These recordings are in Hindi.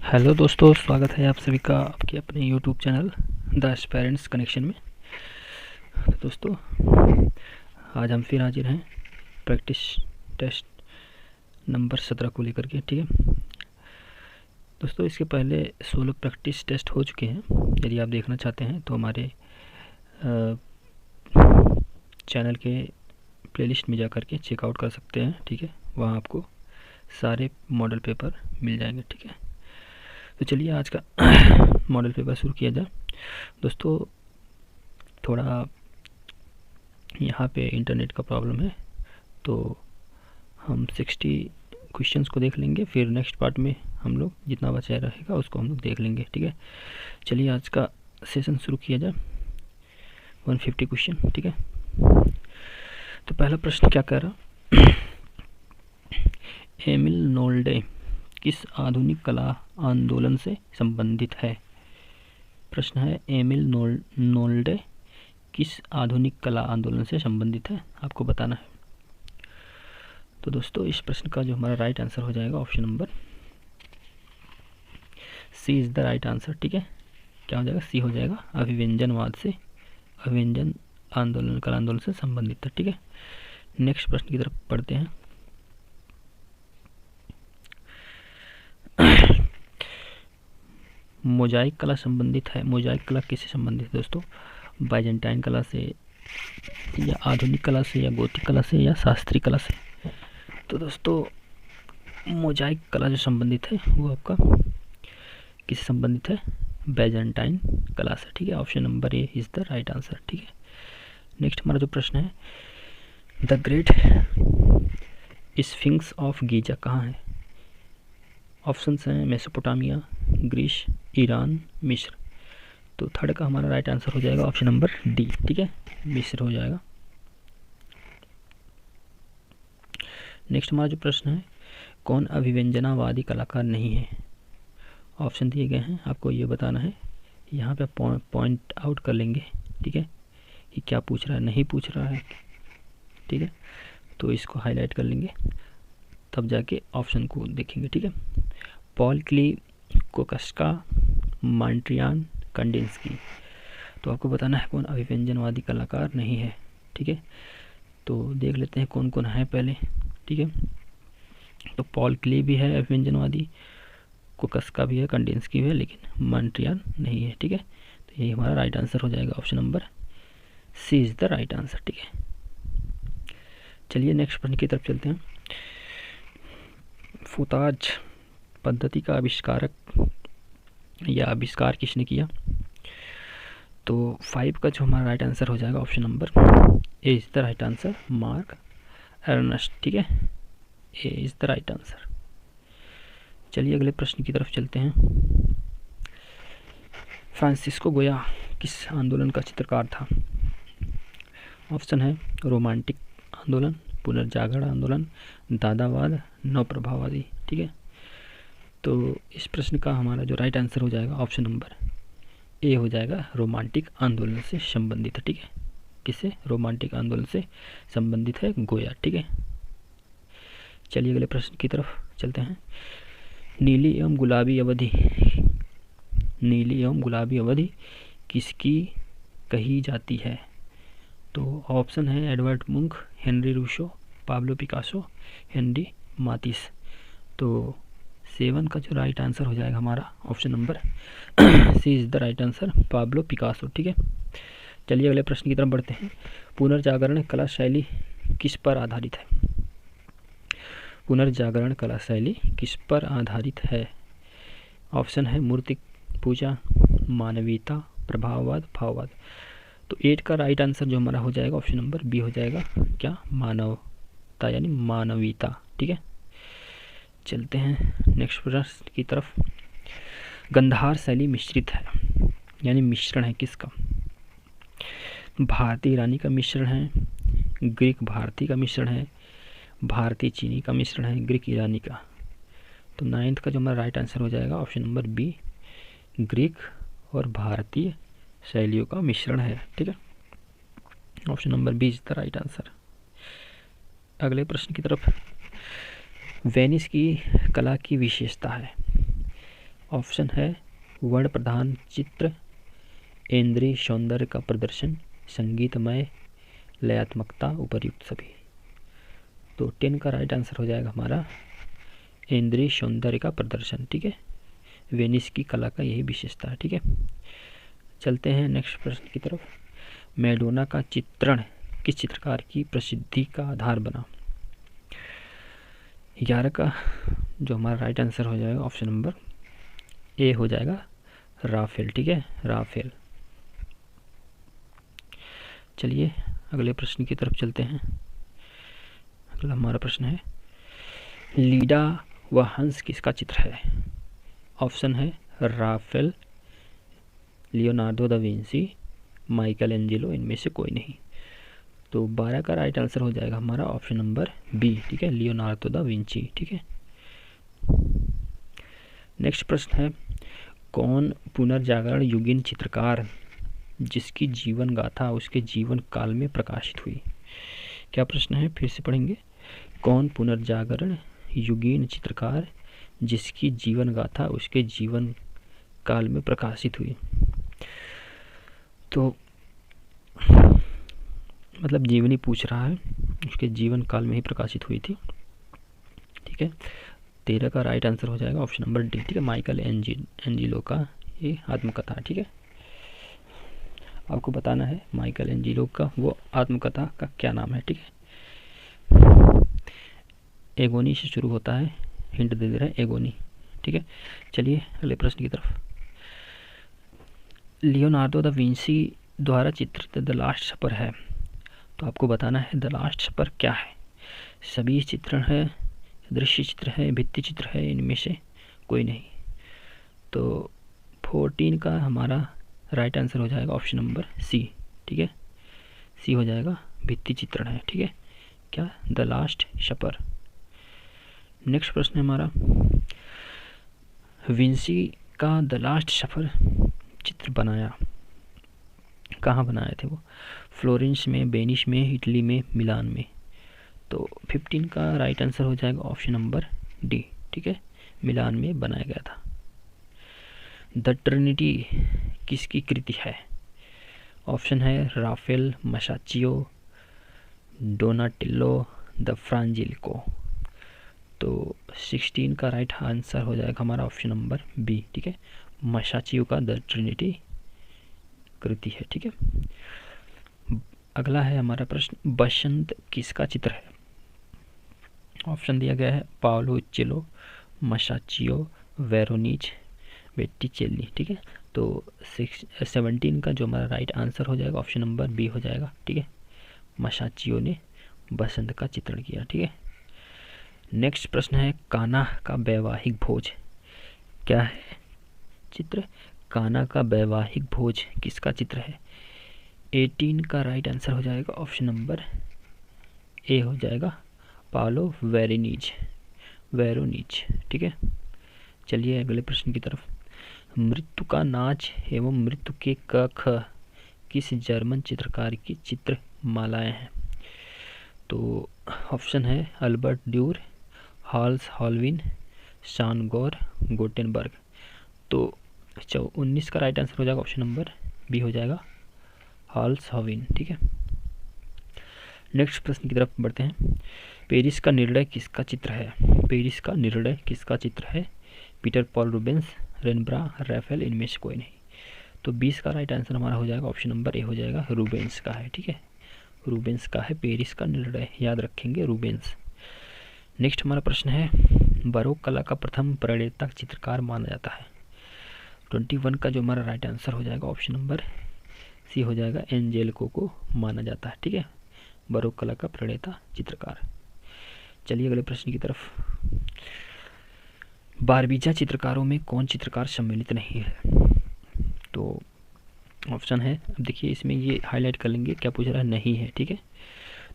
हेलो दोस्तों, स्वागत है आप सभी का आपके अपने YouTube channel the aspirants connection में। तो दोस्तों, आज हम फिर हाजिर हैं प्रैक्टिस टेस्ट नंबर 17 को लेकर के। ठीक है दोस्तों, इसके पहले 16 प्रैक्टिस टेस्ट हो चुके हैं। यदि आप देखना चाहते हैं तो हमारे चैनल के प्लेलिस्ट में जा कर के चेकआउट कर सकते हैं। ठीक है, वहाँ आपको सारे मॉडल पेपर मिल जाएंगे। ठीक है, तो चलिए आज का मॉडल पेपर शुरू किया जाए। दोस्तों, थोड़ा यहाँ पे इंटरनेट का प्रॉब्लम है, तो हम 60 क्वेश्चंस को देख लेंगे, फिर नेक्स्ट पार्ट में हम लोग जितना बचा रहेगा उसको हम लोग देख लेंगे। ठीक है, चलिए आज का सेशन शुरू किया जाए। 150 क्वेश्चन। ठीक है, तो पहला प्रश्न क्या कह रहा, एमिल नोल्डे किस आधुनिक कला आंदोलन से संबंधित है। प्रश्न है, एमिल नोल्डे किस आधुनिक कला आंदोलन से संबंधित है, आपको बताना है। तो दोस्तों, इस प्रश्न का जो हमारा राइट आंसर हो जाएगा option number C is the right answer. ठीक है, क्या हो जाएगा, सी हो जाएगा, अभिव्यंजनवाद से, अभिव्यंजन आंदोलन कला आंदोलन से संबंधित है। ठीक है, नेक्स्ट प्रश्न की तरफ पढ़ते हैं। मोजाइक कला संबंधित है। मोजाइक कला किससे संबंधित है दोस्तों, बाइजेंटाइन कला से, या आधुनिक कला से, या गोथिक कला से, या शास्त्रीय कला से। तो दोस्तों, मोजाइक कला जो संबंधित है वो आपका किससे संबंधित है, बाइजेंटाइन कला से। ठीक है, option number A is the right answer. ठीक है, नेक्स्ट हमारा जो प्रश्न है, the great sphinx of Giza कहाँ है। ऑप्शंस हैं मेसोपोटामिया, ग्रीस, ईरान, मिस्र। तो थर्ड का हमारा राइट आंसर हो जाएगा ऑप्शन नंबर डी। ठीक है, मिस्र हो जाएगा। नेक्स्ट हमारा जो प्रश्न है, कौन अभिव्यंजनावादी कलाकार नहीं है। ऑप्शन दिए गए हैं, आपको ये बताना है। यहाँ पे पॉइंट आउट कर लेंगे। ठीक है, कि क्या पूछ रहा है, नहीं पूछ रहा है। ठीक है, तो इसको हाईलाइट कर लेंगे, तब जाके ऑप्शन को देखेंगे। ठीक है, पॉल क्ली, कोकस्का, मॉन्ट्रियान, कंडिंस्की। तो आपको बताना है कौन अभिव्यंजनवादी कलाकार नहीं है। ठीक है, तो देख लेते हैं कौन कौन है पहले। ठीक है, तो पॉल क्ली भी है अभिव्यंजनवादी, कोकस्का भी है, कंडिंस्की भी है, लेकिन मॉन्ट्रियान नहीं है। ठीक है, तो यही हमारा राइट आंसर हो जाएगा, option number C is the right answer. ठीक है, चलिए नेक्स्ट प्रश्न की तरफ चलते हैं। फुताज पद्धति का आविष्कारक या आविष्कार किसने किया। तो 5 का जो हमारा राइट आंसर हो जाएगा option number A is the right answer, mark Ernst. ठीक है, A is the right answer. चलिए अगले प्रश्न की तरफ चलते हैं। फ्रांसिस्को गोया किस आंदोलन का चित्रकार था। ऑप्शन है रोमांटिक आंदोलन, पुनर्जागरण आंदोलन, दादावाद, नवप्रभाववादी। ठीक है, तो इस प्रश्न का हमारा जो राइट आंसर हो जाएगा ऑप्शन नंबर ए हो जाएगा, रोमांटिक आंदोलन से संबंधित है। ठीक है, किससे, रोमांटिक आंदोलन से संबंधित है गोया। ठीक है, चलिए अगले प्रश्न की तरफ चलते हैं। नीली एवं गुलाबी अवधि, नीली एवं गुलाबी अवधि किसकी कही जाती है। तो ऑप्शन है Edward Munch, Henri Rousseau, Pablo Picasso, Henri Matisse. तो 7 का जो राइट आंसर हो जाएगा हमारा option number C is the right answer, Pablo Picasso. ठीक है, चलिए अगले प्रश्न की तरफ बढ़ते हैं। पुनर्जागरण कला शैली किस पर आधारित है। पुनर्जागरण कला शैली किस पर आधारित है। ऑप्शन है मूर्ति पूजा, मानवीयता, प्रभाववाद, भाववाद। तो 8 का राइट आंसर जो हमारा हो जाएगा ऑप्शन नंबर बी हो जाएगा, क्या, मानवता यानी मानवीयता। ठीक है, चलते हैं नेक्स्ट प्रश्न की तरफ। गंधार शैली मिश्रित है, यानी मिश्रण है किसका। भारतीय ईरानी का मिश्रण है, ग्रीक भारतीय का मिश्रण है, भारतीय चीनी का मिश्रण है, ग्रीक ईरानी का। तो 9th का जो हमारा राइट आंसर हो जाएगा ऑप्शन नंबर बी, ग्रीक और भारतीय शैलियों का मिश्रण है। ठीक है, option number B is the right answer. अगले प्रश्न की तरफ, वेनिस की कला की विशेषता है। ऑप्शन है वर्ण प्रधान चित्र, इंद्रिय सौंदर्य का प्रदर्शन, संगीतमय, लयात्मकता, उपर्युक्त सभी। तो 10 का राइट आंसर हो जाएगा हमारा इंद्रिय सौंदर्य का प्रदर्शन। ठीक है, वेनिस की कला का यही विशेषता है। ठीक है, चलते हैं नेक्स्ट प्रश्न की तरफ। मैडोना का चित्रण किस चित्रकार की प्रसिद्धि का आधार बना? 11 का जो हमारा राइट आंसर हो जाएगा ऑप्शन नंबर ए हो जाएगा राफेल। ठीक है, राफेल। चलिए अगले प्रश्न की तरफ चलते हैं। अगला हमारा प्रश्न है लीडा व हंस किसका चित्र है? ऑप्शन है Raphael, Leonardo da Vinci, Michelangelo, इनमें से कोई नहीं। तो 12 का राइट आंसर हो जाएगा हमारा ऑप्शन नंबर बी। ठीक है, लियोनार्डो दा विंची। ठीक है, नेक्स्ट प्रश्न है कौन पुनर्जागरण युगीन चित्रकार जिसकी जीवन गाथा उसके जीवन काल में प्रकाशित हुई? क्या प्रश्न है, फिर से पढ़ेंगे। कौन पुनर्जागरण युगीन चित्रकार जिसकी जीवन गाथा उसके जीवन काल में प्रकाशित हुई? तो मतलब जीवनी पूछ रहा है, उसके जीवन काल में ही प्रकाशित हुई थी। ठीक है, 13 का राइट आंसर हो जाएगा ऑप्शन नंबर डी। ठीक है, माइकल एंजेलो का ये आत्मकथा। ठीक है, आपको बताना है माइकल एंजेलो का वो आत्मकथा का क्या नाम है। ठीक है, एगोनी से शुरू होता है, हिंट दे दे रहा है एगोनी। ठीक है, चलिए अगले प्रश्न की तरफ। लियोनार्डो दा विंसी द्वारा चित्रित द लास्ट सपर है, तो आपको बताना है द लास्ट सपर क्या है। सभी चित्रण है, दृश्य चित्र है, भित्ति चित्र है, इनमें से कोई नहीं। तो 14 का हमारा राइट आंसर हो जाएगा ऑप्शन नंबर सी। ठीक है, सी हो जाएगा, भित्ति चित्रण है। ठीक है, क्या, द लास्ट सपर। नेक्स्ट प्रश्न है हमारा विंसी का द लास्ट सपर चित्र बनाया, कहाँ बनाए थे वो? फ्लोरेंस में, वेनिस में, इटली में, मिलान में। तो 15 का राइट आंसर हो जाएगा ऑप्शन नंबर डी। ठीक है, मिलान में बनाया गया था। द ट्रिनिटी किसकी कृति है? ऑप्शन है राफेल, मसाचियो, डोनाटिल्लो, द फ्रांजिलिको। तो 16 का राइट आंसर हो जाएगा हमारा ऑप्शन नंबर बी। ठीक है, मसाचियो का द ट्रिनिटी कृति है। ठीक है, अगला है हमारा प्रश्न बसंत किसका चित्र है? ऑप्शन दिया गया है पाओलो उच्चेलो, मसाचियो, वेरोनिच, वेट्टिचेल्ली। ठीक है, तो 17 का जो हमारा राइट आंसर हो जाएगा ऑप्शन नंबर बी हो जाएगा। ठीक है, मसाचियो ने बसंत का चित्रण किया। ठीक है, नेक्स्ट प्रश्न है कान्हा का वैवाहिक भोज क्या है? चित्र कान्हा का वैवाहिक भोज किसका चित्र है? 18 का राइट आंसर हो जाएगा ऑप्शन नंबर ए हो जाएगा पाओलो वेरोनिच। ठीक है, चलिए अगले प्रश्न की तरफ। मृत्यु का नाच एवं मृत्यु के क ख किस जर्मन चित्रकार की चित्र मालाएं हैं? तो ऑप्शन है अल्बर्ट ड्यूर, हाल्स हॉलविन, शानगोर, गोटेनबर्ग। तो 19 का राइट आंसर हो जाएगा ऑप्शन नंबर बी हो जाएगा हाल्स हॉलविन। ठीक है, नेक्स्ट प्रश्न की तरफ बढ़ते हैं। पेरिस का निर्णय किसका चित्र है? पेरिस का निर्णय किसका चित्र है? पीटर पॉल रूबेंस, रेनब्रा, राफेल, इनमें से कोई नहीं। तो 20 का राइट आंसर हमारा हो जाएगा ऑप्शन नंबर ए हो जाएगा रूबेंस का है। ठीक है, रूबेंस का है पेरिस का निर्णय, याद रखेंगे रूबेंस। नेक्स्ट हमारा प्रश्न है बरोक कला का प्रथम प्रणेता चित्रकार माना जाता है। 21 का जो हमारा राइट आंसर हो जाएगा ऑप्शन नंबर सी हो जाएगा एंजेलिको को माना जाता है। ठीक है, बरोक कला का प्रणेता चित्रकार। चलिए अगले प्रश्न की तरफ। बारबीजा चित्रकारों में कौन चित्रकार सम्मिलित नहीं है? तो ऑप्शन है, अब देखिए इसमें ये हाईलाइट कर लेंगे क्या पूछ रहा है, नहीं है। ठीक है,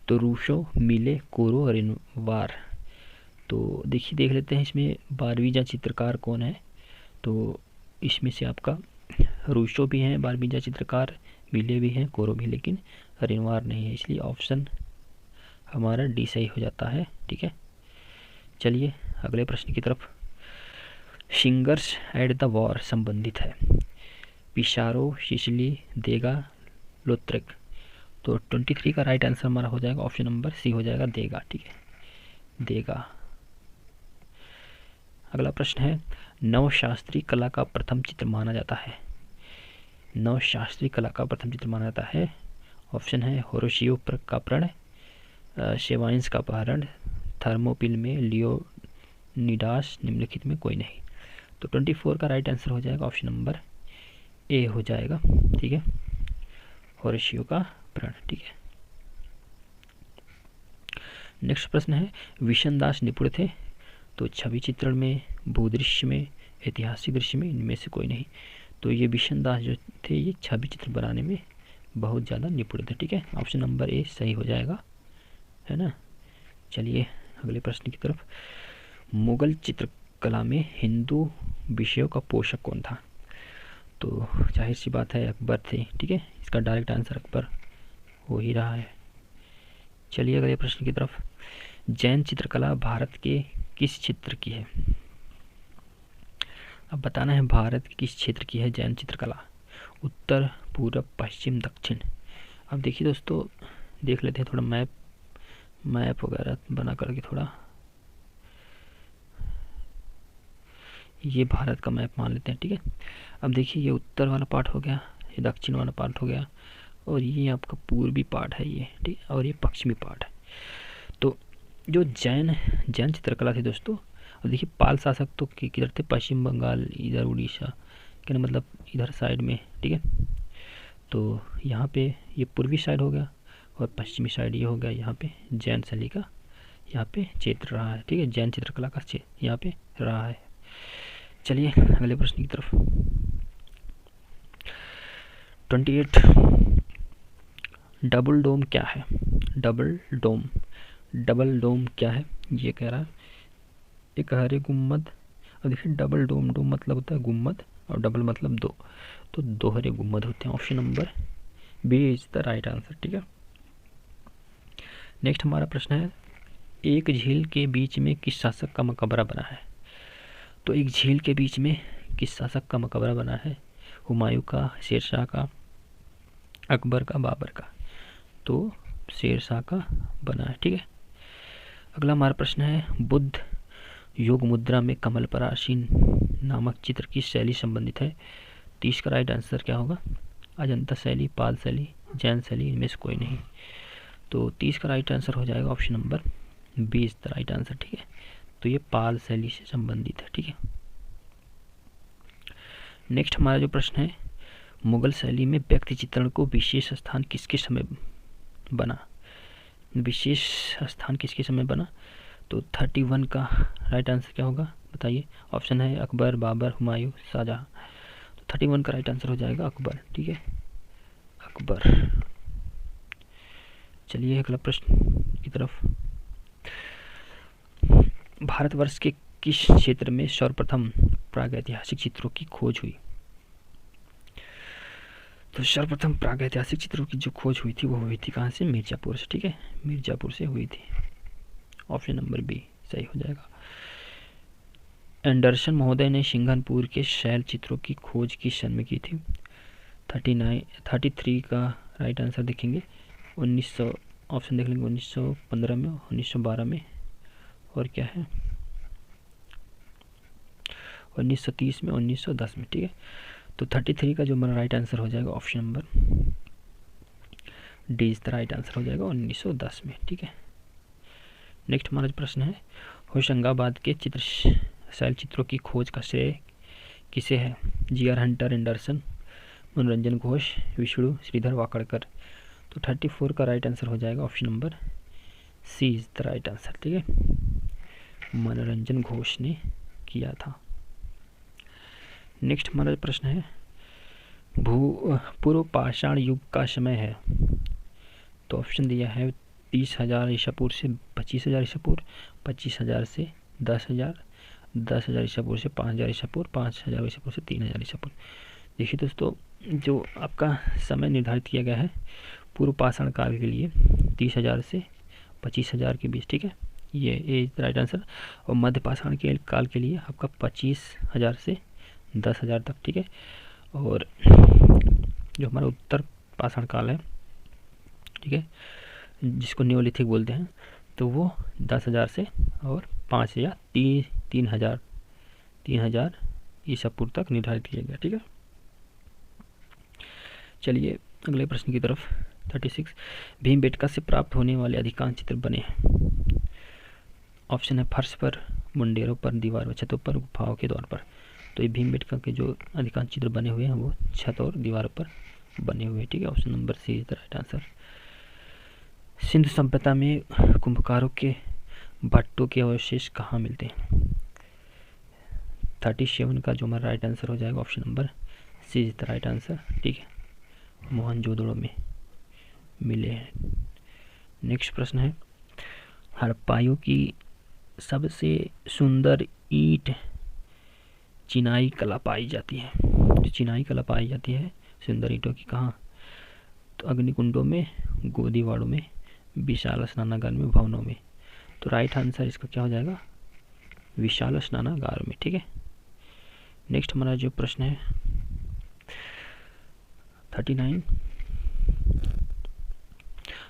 तो रूसो, मिले, कोरो, रेनवार। तो देखिए देख लेते हैं इसमें बारबीजा चित्रकार कौन है। तो इसमें से आपका रूसो भी हैं बारबीजा चित्रकार, मिले भी हैं, कोरो भी, लेकिन रेनवार नहीं है, इसलिए ऑप्शन हमारा डी सही हो जाता है। ठीक है, चलिए अगले प्रश्न की तरफ। सिंगर्स एट द वॉर संबंधित है? पिसारो, सिसिली, देगा, लोथ्रेक। तो 23 का राइट आंसर हमारा हो जाएगा ऑप्शन नंबर सी हो जाएगा, देगा। ठीक है, देगा। अगला प्रश्न है, नवशास्त्रीय कला का प्रथम चित्र माना जाता है? नवशास्त्रीय कला का प्रथम चित्र माना जाता है, ऑप्शन है होरेशियो का प्रण, शेवाइंस का अपहरण, थर्मोपिल में लियोनिडास, निम्नलिखित में कोई नहीं। तो 24 का राइट आंसर हो जाएगा ऑप्शन नंबर ए हो जाएगा। ठीक है, होरेशियो का प्रण। ठीक है, नेक्स्ट प्रश्न है, विशन दास निपुण थे? तो छवि चित्रण में, भूदृश्य में, ऐतिहासिक दृश्य में, इनमें से कोई नहीं। तो ये विशन दास जो थे ये छवि चित्र बनाने में बहुत ज़्यादा निपुण थे। ठीक है, ऑप्शन नंबर ए सही हो जाएगा, है ना। चलिए अगले प्रश्न की तरफ। मुगल चित्रकला में हिंदू विषयों का पोषक कौन था? तो जाहिर सी बात है अकबर थे। ठीक है, इसका डायरेक्ट आंसर अकबर हो ही रहा है। चलिए अगले प्रश्न की तरफ। जैन चित्रकला भारत के किस क्षेत्र की है? अब बताना है भारत के किस क्षेत्र की है जैन चित्रकला। उत्तर, पूरब, पश्चिम, दक्षिण। अब देखिए दोस्तों, देख लेते हैं थोड़ा मैप वगैरह बना करके थोड़ा, ये भारत का मैप मान लेते हैं। ठीक है, अब देखिए ये उत्तर वाला पार्ट हो गया, ये दक्षिण वाला पार्ट हो गया, और ये आपका पूर्वी पार्ट है ये। ठीक है, और ये पश्चिमी पार्ट है। तो जो जैन चित्रकला थी दोस्तों, अब देखिए पाल शासक तो किधर थे? पश्चिम बंगाल, इधर उड़ीसा, क्या मतलब इधर साइड में। ठीक है, तो यहाँ पे ये पूर्वी साइड हो गया और पश्चिमी साइड ये हो गया। यहाँ पे जैन शैली का यहाँ पे क्षेत्र रहा है। ठीक है, जैन चित्रकला का क्षेत्र यहाँ पे रहा है। चलिए अगले प्रश्न की तरफ। 28 डबल डोम क्या है? डबल डोम क्या है ये कह रहा है। एक हरे गुम्बद। अब देखिए डबल डोम मतलब होता है गुम्बद और डबल मतलब दो, तो दोहरे गुम्बद होते हैं। Option number B is the right answer. ठीक है, नेक्स्ट हमारा प्रश्न है, एक झील के बीच में किस शासक का मकबरा बना है? तो एक झील के बीच में किस शासक का मकबरा बना है? हुमायूं का, शेरशाह का, अकबर का, बाबर का। तो शेरशाह का बना है। ठीक है, अगला हमारा प्रश्न है, बुद्ध योग मुद्रा में कमल पर आसीन नामक चित्र की शैली संबंधित है? 30 का राइट आंसर क्या होगा? अजंता शैली, पाल शैली, जैन शैली, इनमें से कोई नहीं। तो 30 का राइट आंसर हो जाएगा option number 20 the right answer. ठीक है, तो ये पाल शैली से संबंधित है। ठीक है, नेक्स्ट हमारा जो प्रश्न है, मुगल शैली में व्यक्ति चित्रण को विशेष स्थान किसके समय बना? विशेष स्थान किसके समय बना? तो 31 का राइट आंसर क्या होगा बताइए? ऑप्शन है अकबर, बाबर, हुमायूं, शाहजहां। तो 31 का राइट आंसर हो जाएगा अकबर। ठीक है, अकबर। चलिए अगला प्रश्न की तरफ। भारतवर्ष के किस क्षेत्र में सर्वप्रथम प्रागैतिहासिक चित्रों की खोज हुई? तो सर्वप्रथम प्रागैतिहासिक चित्रों की जो खोज हुई थी वो हुई थी कहाँ से? मिर्ज़ापुर से। ठीक है, मिर्ज़ापुर से हुई थी। ऑप्शन नंबर बी सही हो जाएगा। एंडरसन महोदय ने सिंघनपुर के शैल चित्रों की खोज किस सन में की थी? 33 का राइट आंसर देखेंगे 1900, ऑप्शन देख लेंगे 1915 में, 1912 में, और क्या है 1930 में, 1910 में। ठीक है, तो 33 का जो हमारा राइट आंसर हो जाएगा option number D is the right answer हो जाएगा 1910 में। ठीक है, नेक्स्ट हमारा जो प्रश्न है, होशंगाबाद के शैल चित्रों की खोज का श्रेय किसे है? जी.आर. हंटर, एंडरसन, मनोरंजन घोष, विष्णु श्रीधर वाकड़कर। तो 34 का राइट आंसर हो जाएगा option number C is the right answer. ठीक है, मनोरंजन घोष ने किया था। नेक्स्ट हमारा प्रश्न है, पूर्व पाषाण युग का समय है? तो ऑप्शन दिया है 30,000 ईसा पूर्व से 25,000 ईसा पूर्व, 25,000 से 10,000, 10,000 ईसा पूर्व से 5,000 ईसा पूर्व, 5,000 ईसा पूर्व से 3,000 ईसा पूर्व। देखिए दोस्तों, जो आपका समय निर्धारित किया गया है पूर्व पाषाण काल के लिए 30,000 से 25,000 के बीच। ठीक है, ये इज द राइट आंसर। और मध्य पाषाण के काल के लिए आपका 25,000 से 10,000 तक, ठीक है। और जो हमारा उत्तर पाषाण काल है, ठीक है, जिसको न्योलिथिक बोलते हैं, तो वो 10,000 से और 5 या 3,000 ईसा पूर्व तक निर्धारित किया गया, ठीक है। चलिए अगले प्रश्न की तरफ। 36, भीमबेटका से प्राप्त होने वाले अधिकांश चित्र बने हैं। ऑप्शन है फर्श पर, मुंडेरों पर, दीवार व छतों पर, गुफाओं के द्वार पर। तो ये भीमबेटका के जो अधिकांश चित्र बने हुए हैं वो छत और दीवारों पर बने हुए हैं, ठीक है। Option number C is the right answer. Sindhu सभ्यता में कुंभकारों के भट्टों के अवशेष कहाँ मिलते हैं? 37 का जो हमारा राइट आंसर हो जाएगा option number C is the right answer, ठीक है, मोहनजोदड़ो में मिले हैं। नेक्स्ट प्रश्न है, हड़प्पाइयों की सबसे सुंदर ईंट चिनाई कला पाई जाती है। तो चिनाई कला पाई जाती है सुंदर ईंटों की कहाँ? तो अग्निकुंडों में, गोदीवाड़ों में, विशाल स्नानागार में, भवनों में। तो राइट आंसर इसका क्या हो जाएगा? विशाल स्नानागार में, ठीक है। नेक्स्ट हमारा जो प्रश्न है 39,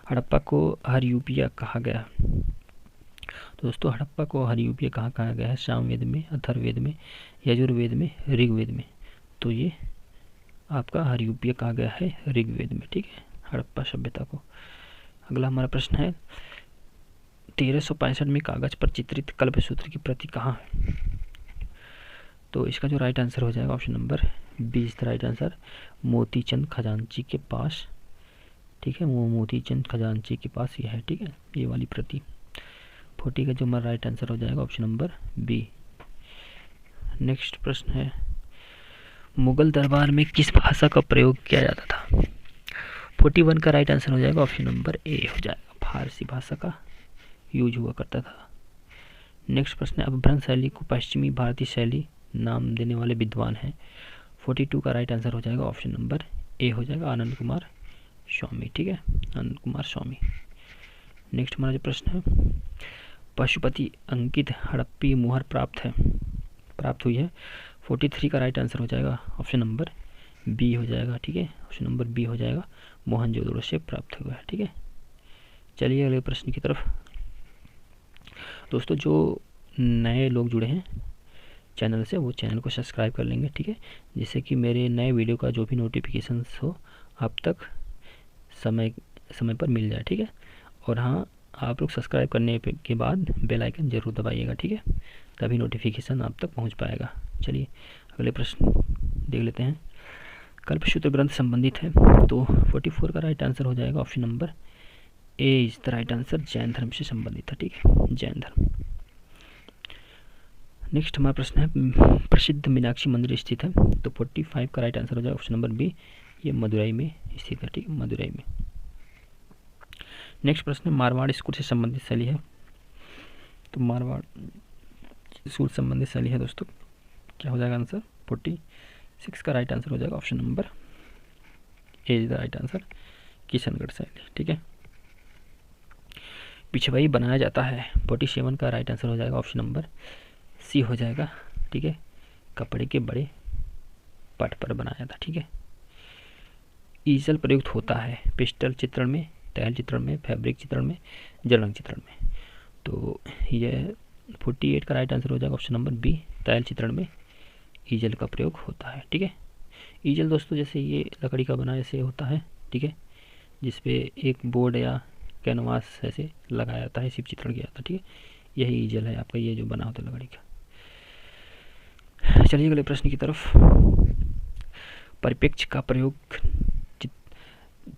हड़प्पा को हरियूपिया कहा गया। तो दोस्तों हड़प्पा को हरियूपिया कहा गया है? सामवेद में, अथर्ववेद में, यजुर्वेद में, ऋग्वेद में। तो ये आपका हरियूपिया कहा गया है ऋग्वेद में, ठीक है, हड़प्पा सभ्यता को। अगला हमारा प्रश्न है 1365 में कागज पर चित्रित कल्पसूत्र की प्रति कहाँ है? तो इसका जो राइट आंसर हो जाएगा option number 20 right answer, Motichand Khajanchi के पास, ठीक है, वो मोतीचंद खजांची के पास ये है, ठीक है, ये वाली प्रति 40 का जो हमारा राइट आंसर हो जाएगा ऑप्शन नंबर बी। नेक्स्ट प्रश्न है, मुगल दरबार में किस भाषा का प्रयोग किया जाता था? 41 का राइट आंसर हो जाएगा ऑप्शन नंबर ए हो जाएगा, फारसी भाषा का यूज हुआ करता था। नेक्स्ट प्रश्न है, अपभ्रंश शैली को पश्चिमी भारतीय शैली नाम देने वाले विद्वान हैं। 42 का राइट आंसर हो जाएगा ऑप्शन नंबर ए हो जाएगा, आनंद कुमार स्वामी, ठीक है, आनंद कुमार स्वामी। नेक्स्ट हमारा जो प्रश्न है, पशुपति अंकित हड़प्पी मुहर प्राप्त हुई है। 43 का राइट आंसर हो जाएगा ऑप्शन नंबर बी हो जाएगा, ठीक है, ऑप्शन नंबर बी हो जाएगा, मोहनजोदड़ो से प्राप्त हुआ है, ठीक है। चलिए अगले प्रश्न की तरफ। दोस्तों जो नए लोग जुड़े हैं चैनल से वो चैनल को सब्सक्राइब कर लेंगे, ठीक है, जिससे कि मेरे नए वीडियो का जो भी नोटिफिकेशन हो आप तक समय पर मिल जाए, ठीक है। और हाँ, आप लोग सब्सक्राइब करने के बाद बेल आइकन जरूर दबाइएगा, ठीक है, तभी नोटिफिकेशन आप तक पहुंच पाएगा। चलिए अगले प्रश्न देख लेते हैं। कल्पसूत्र ग्रंथ संबंधित है, तो 44 का राइट आंसर हो जाएगा option number A is the right answer, Jain धर्म से संबंधित है, ठीक है, जैन धर्म। नेक्स्ट हमारा प्रश्न है, प्रसिद्ध मीनाक्षी मंदिर स्थित है। तो 45 का राइट आंसर हो जाएगा ऑप्शन नंबर बी, ये मदुरई में स्थित है, ठीक है, मदुरई में। नेक्स्ट प्रश्न है, मारवाड़ स्कूल से संबंधित शैली है। तो मारवाड़ स्कूल संबंधित शैली है दोस्तों, क्या हो जाएगा आंसर? 46 का राइट आंसर हो जाएगा option number A is the right answer, Kishangarh शैली, ठीक है। पिछवाई बनाया जाता है। 47 का राइट आंसर हो जाएगा ऑप्शन नंबर सी हो जाएगा, ठीक है, कपड़े के बड़े पट पर बनाया जाता, ठीक है। ईजल प्रयुक्त होता है पेस्टल चित्रण में, तैल चित्रण में, फैब्रिक चित्रण में, जल रंग चित्रण में। तो यह 48 का राइट आंसर हो जाएगा ऑप्शन नंबर बी, तैल चित्रण में ईजल का प्रयोग होता है, ठीक है। ईजल दोस्तों जैसे ये लकड़ी का बना ऐसे होता है, ठीक है, जिसपे एक बोर्ड या कैनवास ऐसे लगाया जाता है, शिव चित्रण किया जाता है, ठीक है, यही ईजल है आपका, ये जो बना होता है लकड़ी का। चलिए अगले प्रश्न की तरफ। परिप्रेक्ष्य का प्रयोग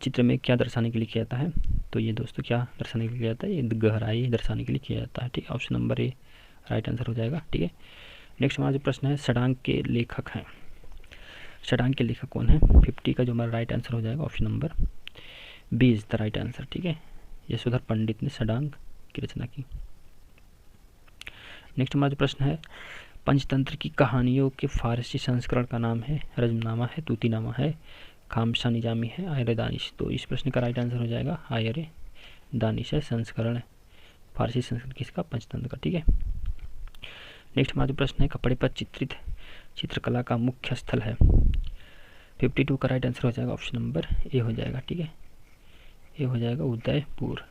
चित्र में क्या दर्शाने के लिए किया जाता है? तो ये दोस्तों क्या दर्शाने के लिए किया जाता है? ये गहराई दर्शाने के लिए किया जाता है, ठीक है, option number A right answer हो जाएगा, ठीक है। नेक्स्ट हमारा जो प्रश्न है, षडांग के लेखक हैं। षडांग के लेखक कौन है? 50 का जो हमारा राइट आंसर हो जाएगा option number B is the right answer, ठीक है, यशोधर पंडित ने षडांग की रचना की। नेक्स्ट हमारा जो प्रश्न है, पंचतंत्र की कहानियों के फारसी संस्करण का नाम है, रजमनामा है, तूतीनामा है, खामसा निजामी है, आयर दानिश। तो इस प्रश्न का राइट आंसर हो जाएगा आयर दानिश है संस्करण फारसी संस्कृत किसका? पंचतंत्र का। ठीक है, नेक्स्ट हमारा जो प्रश्न है, कपड़े पर चित्रित चित्रकला का मुख्य स्थल है। 52 का राइट आंसर हो जाएगा ऑप्शन नंबर ए हो जाएगा। ठीक है, ये हो जाएगा उदयपुर।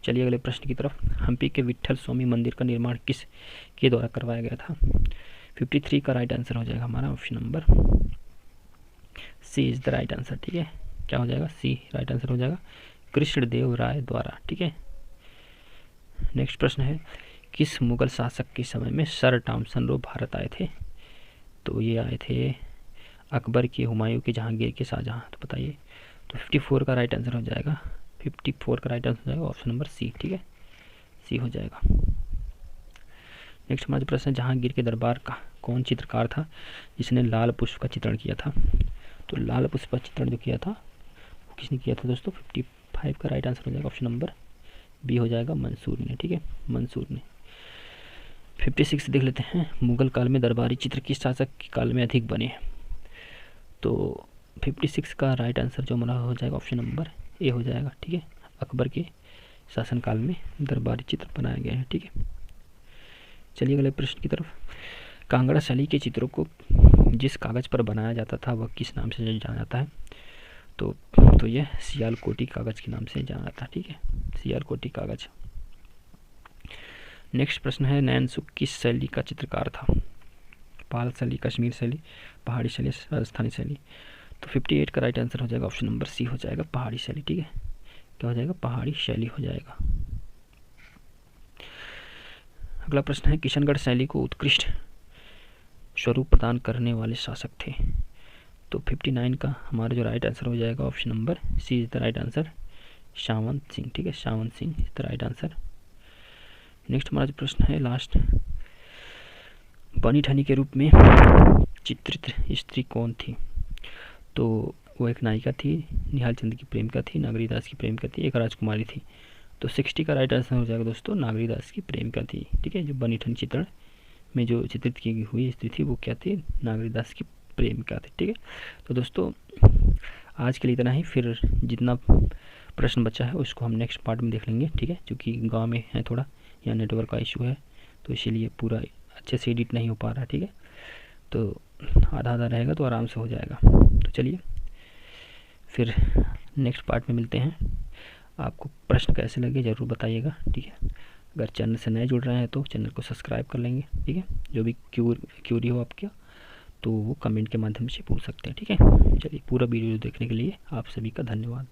चलिए अगले प्रश्न की तरफ। हम्पी के विट्ठल स्वामी मंदिर का निर्माण किस के द्वारा करवाया गया था? 53 का राइट आंसर हो जाएगा हमारा option number C is the right answer. ठीक है, क्या हो जाएगा? सी राइट आंसर हो जाएगा, कृष्णदेव राय द्वारा। ठीक है, नेक्स्ट प्रश्न है, किस मुगल शासक के समय में सर थॉमसन रो भारत आए थे? तो ये आए थे अकबर के, हुमायूं के, जहांगीर के, शाहजहां। तो बताइए। तो 54 का राइट आंसर हो जाएगा, 54 का राइट आंसर हो जाएगा ऑप्शन नंबर सी। ठीक है, सी हो जाएगा। नेक्स्ट हमारा प्रश्न है, जहांगीर के दरबार का कौन चित्रकार था जिसने लाल पुष्प का चित्रण किया था? तो लाल पुष्प का चित्रण जो किया था वो किसने किया था दोस्तों? 55 का राइट आंसर हो जाएगा ऑप्शन नंबर बी हो जाएगा, मंसूर ने। ठीक है, मंसूर ने। 56 देख लेते हैं, मुगल काल में दरबारी चित्र किस शासक के काल में अधिक बने? तो 56 का राइट आंसर जो हमारा हो जाएगा ऑप्शन नंबर ए हो जाएगा। ठीक है, अकबर के शासनकाल में दरबारी चित्र बनाए गए हैं। ठीक है, चलिए अगले प्रश्न की तरफ। कांगड़ा शैली के चित्रों को जिस कागज़ पर बनाया जाता था वह किस नाम से जाना जाता है? तो यह सियालकोटी कागज़ के नाम से जाना जाता है। ठीक है, सियालकोटी कागज़। नेक्स्ट प्रश्न है, नैनसुख किस शैली का चित्रकार था? पाल शैली, कश्मीर शैली, पहाड़ी शैली, राजस्थानी शैली। तो 58 का राइट आंसर हो जाएगा ऑप्शन नंबर सी हो जाएगा, पहाड़ी शैली। ठीक है, क्या हो जाएगा? पहाड़ी शैली हो जाएगा। अगला प्रश्न है, किशनगढ़ शैली को उत्कृष्ट स्वरूप प्रदान करने वाले शासक थे? तो 59 का हमारा जो राइट आंसर हो जाएगा option number C is the right answer, Shawant Singh. ठीक है, Shawant Singh is the right answer. Next हमारा जो प्रश्न है लास्ट, बनी ठनी के रूप में चित्रित स्त्री कौन थी? तो वो एक नायिका थी, निहाल चंद की प्रेमिका थी, नागरी दास की प्रेमिका थी, एक राजकुमारी थी। तो 60 का राइट आंसर हो जाएगा दोस्तों, नागरी दास की प्रेमिका थी। ठीक है, जो बनी ठनी चित्रण में जो चित्रित की हुई स्त्री थी वो क्या थी? नागरी दास की प्रेमिका थी। ठीक है, तो दोस्तों आज के लिए इतना ही, फिर जितना प्रश्न बचा है उसको हम नेक्स्ट पार्ट में देख लेंगे। ठीक है, क्योंकि गांव में है थोड़ा, यहाँ नेटवर्क का इशू है तो इसीलिए पूरा अच्छे से एडिट नहीं हो पा रहा। ठीक है, तो आधा आधा रहेगा तो आराम से हो जाएगा। तो चलिए फिर नेक्स्ट पार्ट में मिलते हैं। आपको प्रश्न कैसे लगे ज़रूर बताइएगा। ठीक है, अगर चैनल से नए जुड़ रहे हैं तो चैनल को सब्सक्राइब कर लेंगे। ठीक है, जो भी क्यूरी हो आपका तो वो कमेंट के माध्यम से पूछ सकते हैं। ठीक है, चलिए पूरा वीडियो देखने के लिए आप सभी का धन्यवाद।